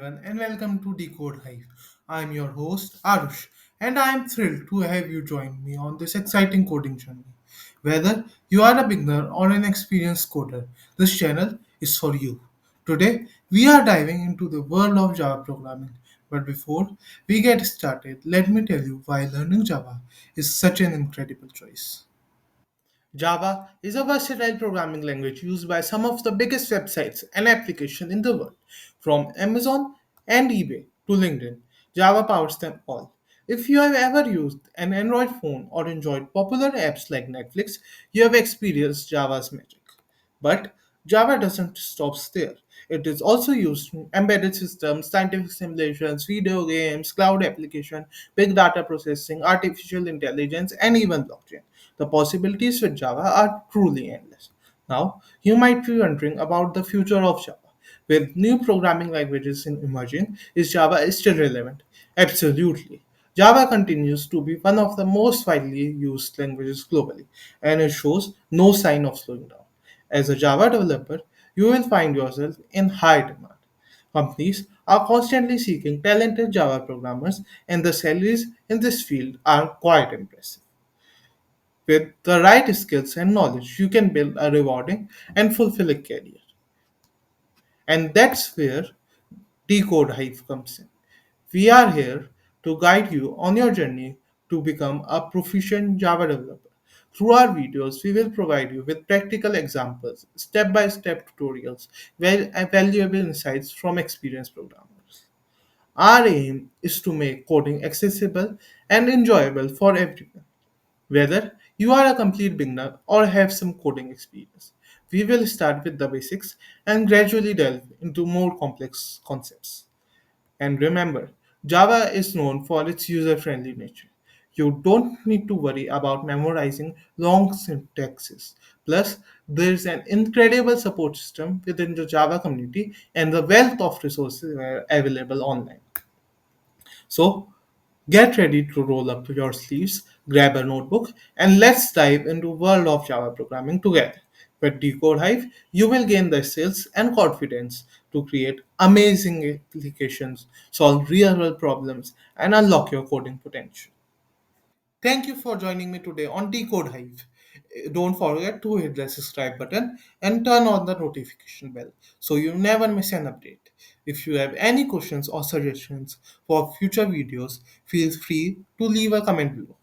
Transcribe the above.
everyone, and welcome to DecodeHive. I'm your host, Arush, and I'm thrilled to have you join me on this exciting coding journey. Whether you are a beginner or an experienced coder, this channel is for you. Today, we are diving into the world of Java programming. But before we get started, let me tell you why learning Java is such an incredible choice. Java is a versatile programming language used by some of the biggest websites and applications in the world, from Amazon and eBay to LinkedIn. Java powers them all. If you have ever used an Android phone or enjoyed popular apps like Netflix, you have experienced Java's magic. But Java doesn't stop there. It is also used in embedded systems, scientific simulations, video games, cloud application, big data processing, artificial intelligence, and even blockchain. The possibilities with Java are truly endless. Now, you might be wondering about the future of Java. With new programming languages emerging, is Java still relevant? Absolutely. Java continues to be one of the most widely used languages globally, and it shows no sign of slowing down. As a Java developer, you will find yourself in high demand. Companies are constantly seeking talented Java programmers, and the salaries in this field are quite impressive. With the right skills and knowledge, you can build a rewarding and fulfilling career. And that's where DecodeHive comes in. We are here to guide you on your journey to become a proficient Java developer. Through our videos, we will provide you with practical examples, step by step tutorials, and valuable insights from experienced programmers. Our aim is to make coding accessible and enjoyable for everyone. Whether you are a complete beginner or have some coding experience, we will start with the basics and gradually delve into more complex concepts. And remember, Java is known for its user friendly nature. You don't need to worry about memorizing long syntaxes. Plus, there's an incredible support system within the Java community and the wealth of resources are available online. So, get ready to roll up your sleeves, grab a notebook, and let's dive into world of Java programming together. With DecodeHive, you will gain the skills and confidence to create amazing applications, solve real-world problems, and unlock your coding potential. Thank you for joining me today on Decode Hive. Don't forget to hit the subscribe button and turn on the notification bell so you never miss an update. If you have any questions or suggestions for future videos, feel free to leave a comment below.